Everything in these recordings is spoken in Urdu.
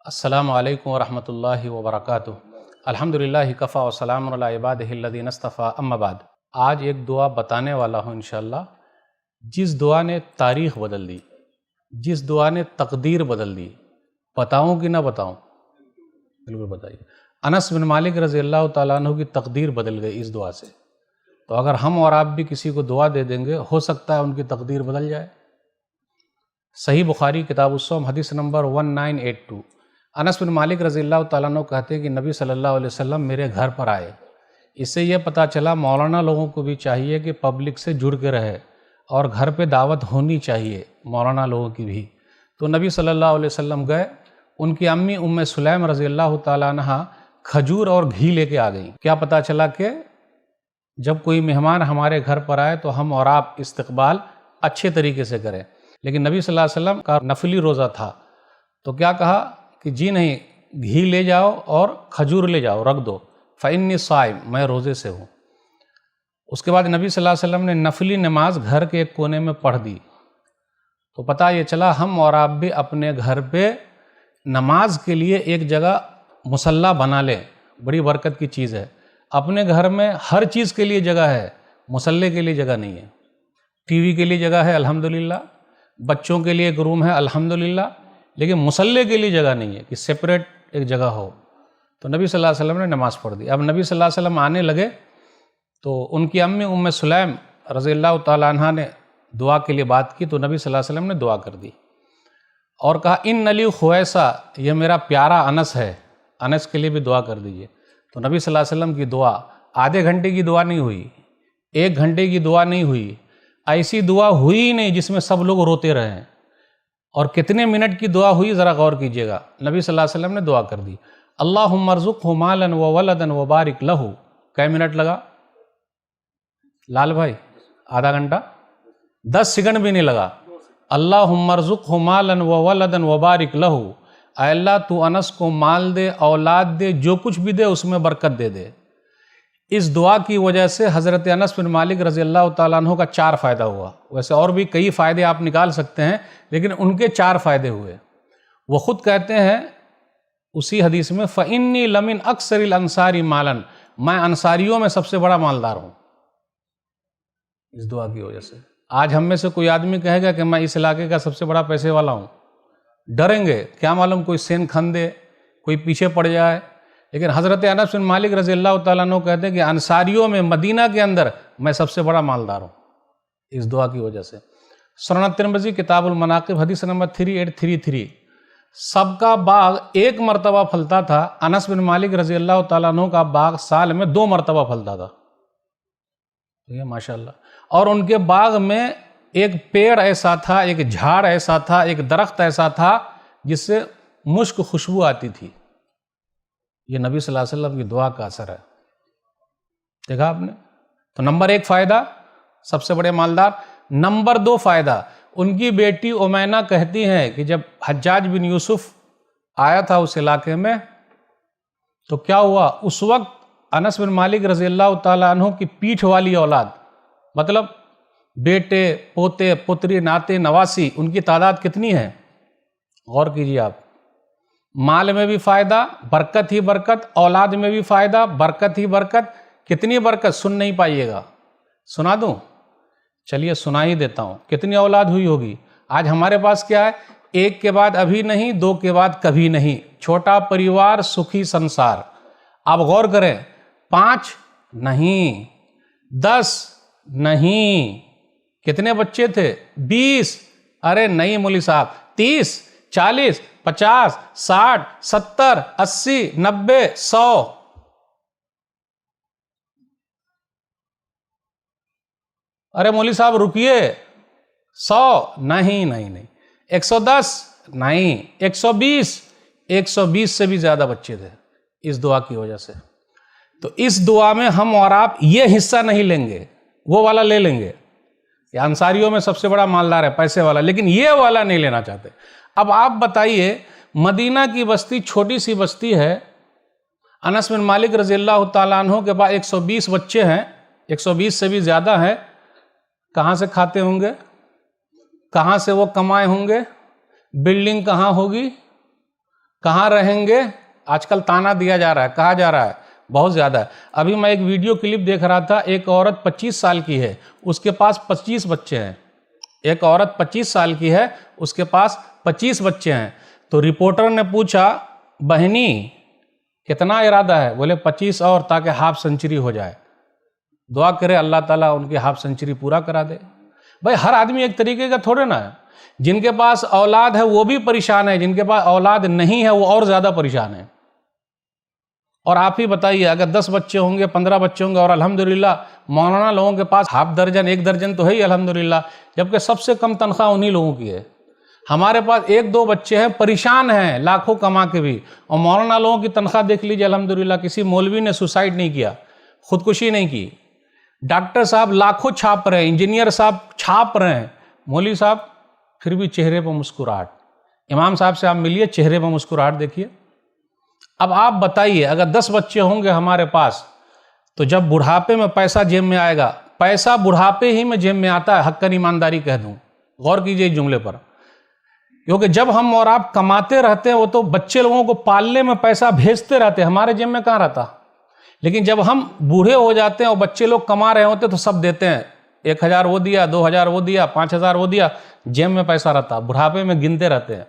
السلام علیکم ورحمۃ اللہ وبرکاتہ۔ الحمدللہ کفا وسلام علی عبادہ الذین اصطفیٰ، اما بعد۔ آج ایک دعا بتانے والا ہوں انشاءاللہ، جس دعا نے تاریخ بدل دی، جس دعا نے تقدیر بدل دی۔ بتاؤں کہ نہ بتاؤں؟ بالکل بتائیے۔ انس بن مالک رضی اللہ تعالیٰ عنہ کی تقدیر بدل گئی اس دعا سے۔ تو اگر ہم اور آپ بھی کسی کو دعا دے دیں گے، ہو سکتا ہے ان کی تقدیر بدل جائے۔ صحیح بخاری کتاب الصوم حدیث نمبر 1982۔ انس بن مالک رضی اللہ تعالیٰ عنہ کہتے ہیں کہ نبی صلی اللہ علیہ وسلم میرے گھر پر آئے۔ اس سے یہ پتہ چلا مولانا لوگوں کو بھی چاہیے کہ پبلک سے جڑ کے رہے اور گھر پہ دعوت ہونی چاہیے مولانا لوگوں کی بھی۔ تو نبی صلی اللہ علیہ وسلم گئے، ان کی امی ام سلیم رضی اللہ تعالیٰ عنہ کھجور اور گھی لے کے آ گئیں۔ کیا پتہ چلا کہ جب کوئی مہمان ہمارے گھر پر آئے تو ہم اور آپ استقبال اچھے طریقے سے کریں۔ لیکن نبی صلی اللہ علیہ وسلم کا نفلی روزہ تھا، تو کیا کہا کہ جی نہیں، گھی لے جاؤ اور کھجور لے جاؤ، رکھ دو، فإنی صائم، میں روزے سے ہوں۔ اس کے بعد نبی صلی اللہ علیہ وسلم نے نفلی نماز گھر کے ایک کونے میں پڑھ دی۔ تو پتہ یہ چلا ہم اور آپ بھی اپنے گھر پہ نماز کے لیے ایک جگہ مصلی بنا لیں، بڑی برکت کی چیز ہے۔ اپنے گھر میں ہر چیز کے لیے جگہ ہے، مصلی کے لیے جگہ نہیں ہے۔ ٹی وی کے لیے جگہ ہے الحمدللہ، بچوں کے لیے ایک روم ہے الحمدللہ، لیکن مصلی کے لیے جگہ نہیں ہے کہ سپریٹ ایک جگہ ہو۔ تو نبی صلی اللہ علیہ وسلم نے نماز پڑھ دی۔ اب نبی صلی اللہ علیہ وسلم آنے لگے تو ان کی امی ام سلیم رضی اللہ تعالیٰ عنہ نے دعا کے لیے بات کی، تو نبی صلی اللہ علیہ وسلم نے دعا کر دی اور کہا ان لی خویسہ، یہ میرا پیارا انس ہے، انس کے لیے بھی دعا کر دیجئے۔ تو نبی صلی اللہ علیہ وسلم کی دعا آدھے گھنٹے کی دعا نہیں ہوئی، 1 گھنٹے کی دعا نہیں ہوئی، ایسی دعا ہوئی ہی نہیں جس میں سب لوگ روتے رہیں۔ اور کتنے منٹ کی دعا ہوئی ذرا غور کیجئے گا۔ نبی صلی اللہ علیہ وسلم نے دعا کر دی، اللہم ارزقہ مالا وولدا وبارک لہ۔ کئی منٹ لگا لال بھائی؟ آدھا گھنٹہ؟ 10 سیکنڈ بھی نہیں لگا۔ اللہم ارزقہ مالا وولدا وبارک لہ، اے اللہ تو انس کو مال دے، اولاد دے، جو کچھ بھی دے اس میں برکت دے دے۔ اس دعا کی وجہ سے حضرت انس بن مالک رضی اللہ تعالیٰ عنہ کا 4 فائدہ ہوا۔ ویسے اور بھی کئی فائدے آپ نکال سکتے ہیں، لیکن ان کے 4 فائدے ہوئے۔ وہ خود کہتے ہیں اسی حدیث میں فإنی لمن اکثر الانصار مالا، میں انصاریوں میں سب سے بڑا مالدار ہوں اس دعا کی وجہ سے۔ آج ہم میں سے کوئی آدمی کہے گا کہ میں اس علاقے کا سب سے بڑا پیسے والا ہوں، ڈریں گے، کیا معلوم کوئی سین کھن دے، کوئی پیچھے پڑ جائے۔ لیکن حضرت انس بن مالک رضی اللہ تعالیٰ عنہ کہتے ہیں کہ انصاریوں میں مدینہ کے اندر میں سب سے بڑا مالدار ہوں اس دعا کی وجہ سے۔ سنن ترمذی کتاب المناقب حدیث نمبر 3833۔ سب کا باغ ایک مرتبہ پھلتا تھا، انس بن مالک رضی اللہ تعالیٰ عنہ کا باغ سال میں 2 مرتبہ پھلتا تھا، ٹھیک ہے ماشاءاللہ۔ اور ان کے باغ میں ایک پیڑ ایسا تھا، ایک جھاڑ ایسا تھا، ایک درخت ایسا تھا جس سے مشک خوشبو آتی تھی۔ یہ نبی صلی اللہ علیہ وسلم کی دعا کا اثر ہے، دیکھا آپ نے؟ تو نمبر 1 فائدہ، سب سے بڑے مالدار۔ نمبر 2 فائدہ، ان کی بیٹی امینا کہتی ہیں کہ جب حجاج بن یوسف آیا تھا اس علاقے میں تو کیا ہوا، اس وقت انس بن مالک رضی اللہ تعالیٰ عنہ کی پیٹھ والی اولاد، مطلب بیٹے، پوتے، پتری، ناتے، نواسی، ان کی تعداد کتنی ہے؟ غور کیجیے آپ۔ مال میں بھی فائدہ، برکت ہی برکت، اولاد میں بھی فائدہ، برکت ہی برکت۔ کتنی برکت سن نہیں پائیے گا، سنا دوں؟ چلیے سنا ہی دیتا ہوں۔ کتنی اولاد ہوئی ہوگی؟ آج ہمارے پاس کیا ہے؟ 1 کے بعد ابھی نہیں، 2 کے بعد کبھی نہیں، چھوٹا پریوار سکھی سنسار۔ آپ غور کریں، 5 نہیں، 10 نہیں، کتنے بچے تھے؟ 20، ارے نہیں مولوی صاحب، 30، 40، 50، 60، 70، 80، 90، 100۔ ارے مولوی صاحب رکیے، 100 نہیں، 110 نہیں، 120 سے بھی زیادہ بچے تھے اس دعا کی وجہ سے۔ تو اس دعا میں ہم اور آپ یہ حصہ نہیں لیں گے، وہ والا لے لیں گے کہ انصاریوں میں سب سے بڑا مالدار ہے، پیسے والا، لیکن یہ والا نہیں لینا چاہتے۔ اب آپ بتائیے، مدینہ کی بستی چھوٹی سی بستی ہے، انس بن مالک رضی اللہ تعالیٰ عنہ کے پاس 120 بچے ہیں، 120 سے بھی زیادہ ہیں، کہاں سے کھاتے ہوں گے؟ کہاں سے وہ کمائے ہوں گے؟ بلڈنگ کہاں ہوگی؟ کہاں رہیں گے؟ آج کل تانا دیا جا رہا ہے، کہا جا رہا ہے بہت زیادہ ہے۔ ابھی میں ایک ویڈیو کلپ دیکھ رہا تھا، ایک عورت 25 سال کی ہے، اس کے پاس 25 بچے ہیں۔ ایک عورت 25 سال کی ہے، اس کے پاس 25 بچے ہیں۔ تو رپورٹر نے پوچھا بہنی کتنا ارادہ ہے؟ بولے 25 اور، تاکہ ہاف سنچری ہو جائے۔ دعا کرے اللہ تعالیٰ ان کی ہاف سنچری پورا کرا دے۔ بھائی ہر آدمی ایک طریقے کا تھوڑے نا ہے، جن کے پاس اولاد ہے وہ بھی پریشان ہے، جن کے پاس اولاد نہیں ہے وہ اور زیادہ پریشان ہے۔ اور آپ ہی بتائیے اگر 10 بچے ہوں گے، 15 بچے ہوں گے، اور الحمدللہ مولانا لوگوں کے پاس ہاف درجن 1 درجن تو ہے ہی الحمدللہ، جبکہ سب سے کم تنخواہ انہی لوگوں کی ہے۔ ہمارے پاس 1-2 بچے ہیں، پریشان ہیں لاکھوں کما کے بھی، اور مولانا لوگوں کی تنخواہ دیکھ لیجیے الحمدللہ، کسی مولوی نے سوسائڈ نہیں کیا، خودکشی نہیں کی۔ ڈاکٹر صاحب لاکھوں چھاپ رہے ہیں، انجینئر صاحب چھاپ رہے ہیں، مولوی صاحب پھر بھی چہرے پر مسکراہٹ۔ امام صاحب سے آپ ملیے، چہرے پر مسکراہٹ دیکھیے۔ اب آپ بتائیے اگر 10 بچے ہوں گے ہمارے پاس، تو جب بڑھاپے میں پیسہ جیب میں آئے گا، پیسہ بڑھاپے ہی میں جیب میں آتا ہے، حقاً ایمانداری کہہ دوں، غور کیجئے اس جملے پر، کیونکہ جب ہم اور آپ کماتے رہتے ہیں وہ تو بچے لوگوں کو پالنے میں پیسہ بھیجتے رہتے ہیں، ہمارے جیب میں کہاں رہتا۔ لیکن جب ہم بوڑھے ہو جاتے ہیں اور بچے لوگ کما رہے ہوتے تو سب دیتے ہیں، 1000 وہ دیا، 2000 وہ دیا، 5000 وہ دیا، جیب میں پیسہ رہتا، بڑھاپے میں گنتے رہتے ہیں۔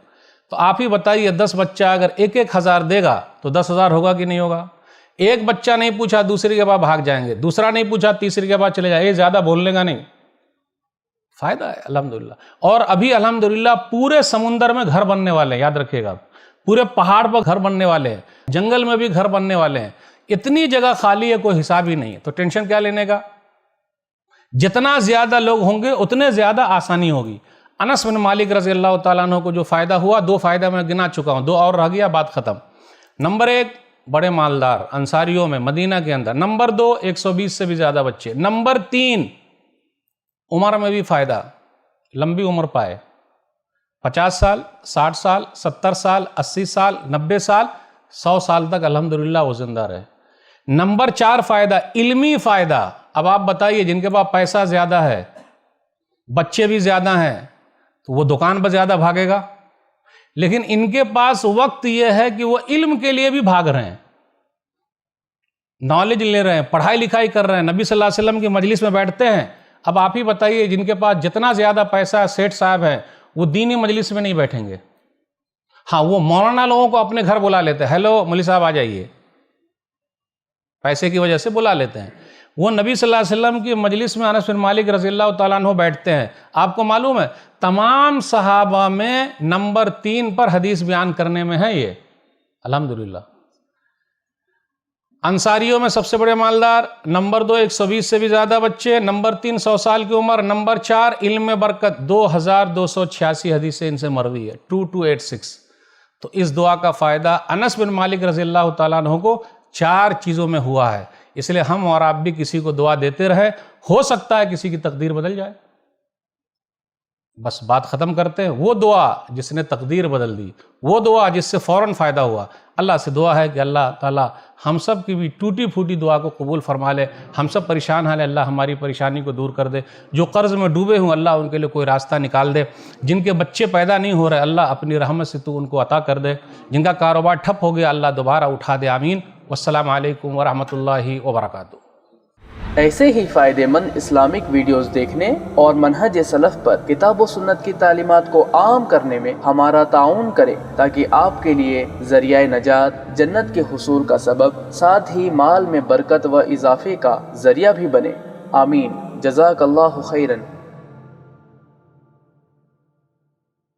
تو آپ ہی بتائیے 10 بچہ اگر 1000 دے گا تو 10,000 ہوگا کہ نہیں ہوگا؟ ایک بچہ نہیں پوچھا دوسرے کے بعد بھاگ جائیں گے، دوسرا نہیں پوچھا تیسرے کے بعد چلے جائیں، یہ زیادہ بولنے کا نہیں، فائدہ ہے الحمدللہ۔ اور ابھی الحمدللہ پورے سمندر میں گھر بننے والے ہیں، یاد رکھیے گا، پورے پہاڑ پر گھر بننے والے ہیں، جنگل میں بھی گھر بننے والے ہیں، اتنی جگہ خالی ہے کوئی حساب ہی نہیں ہے، تو ٹینشن کیا لینے کا؟ جتنا زیادہ لوگ ہوں گے اتنے زیادہ آسانی ہوگی۔ انس بن مالک رضی اللہ تعالیٰ عنہ کو جو فائدہ ہوا، 2 فائدہ میں گنا چکا ہوں، 2 اور رہ گیا، بات ختم۔ نمبر 1 بڑے مالدار انصاریوں میں مدینہ کے اندر، نمبر 2 120 سے بھی زیادہ بچے، نمبر 3 عمر میں بھی فائدہ، لمبی عمر پائے، 50 سال 60 سال 70 سال 80 سال 90 سال 100 سال تک الحمدللہ وہ زندہ رہے۔ نمبر 4 فائدہ علمی فائدہ۔ اب آپ بتائیے جن کے پاس پیسہ زیادہ ہے، بچے بھی زیادہ ہیں، تو وہ دکان پر زیادہ بھاگے گا، لیکن ان کے پاس وقت یہ ہے کہ وہ علم کے لیے بھی بھاگ رہے ہیں، نالج لے رہے ہیں، پڑھائی لکھائی کر رہے ہیں، نبی صلی اللہ علیہ وسلم کی مجلس میں بیٹھتے ہیں۔ اب آپ ہی بتائیے جن کے پاس جتنا زیادہ پیسہ ہے، سیٹھ صاحب ہیں، وہ دینی مجلس میں نہیں بیٹھیں گے۔ ہاں وہ مولانا لوگوں کو اپنے گھر بلا لیتے ہیں، ہیلو مولوی صاحب آ جائیے، پیسے کی وجہ سے بلا لیتے ہیں۔ وہ نبی صلی اللہ علیہ وسلم کی مجلس میں انس بن مالک رضی اللہ تعالیٰ عنہ بیٹھتے ہیں۔ آپ کو معلوم ہے تمام صحابہ میں نمبر 3 پر حدیث بیان کرنے میں ہے یہ الحمدللہ۔ انصاریوں میں سب سے بڑے مالدار، نمبر 2 120 سے بھی زیادہ بچے، نمبر 3 100 سال کی عمر، نمبر 4 علم میں برکت، 2286 حدیثیں ان سے مروی ہے، 2286۔ تو اس دعا کا فائدہ انس بن مالک رضی اللہ تعالیٰ عنہ کو 4 چیزوں میں ہوا ہے، اس لیے ہم اور آپ بھی کسی کو دعا دیتے رہے، ہو سکتا ہے کسی کی تقدیر بدل جائے۔ بس بات ختم کرتے ہیں، وہ دعا جس نے تقدیر بدل دی، وہ دعا جس سے فوراً فائدہ ہوا، اللہ سے دعا ہے کہ اللہ تعالیٰ ہم سب کی بھی ٹوٹی پھوٹی دعا کو قبول فرما لے، ہم سب پریشان ہیں اللہ ہماری پریشانی کو دور کر دے، جو قرض میں ڈوبے ہوں اللہ ان کے لیے کوئی راستہ نکال دے، جن کے بچے پیدا نہیں ہو رہے اللہ اپنی رحمت سے تو ان کو عطا کر دے، جن کا کاروبار ٹھپ ہو گیا اللہ دوبارہ اٹھا دے، آمین۔ والسلام علیکم ورحمۃ اللہ وبرکاتہ۔ ایسے ہی فائدہ مند اسلامک ویڈیوز دیکھنے اور منہج سلف پر کتاب و سنت کی تعلیمات کو عام کرنے میں ہمارا تعاون کریں، تاکہ آپ کے لیے ذریعہ نجات، جنت کے حصول کا سبب، ساتھ ہی مال میں برکت و اضافے کا ذریعہ بھی بنے، آمین۔ جزاک اللہ خیرن۔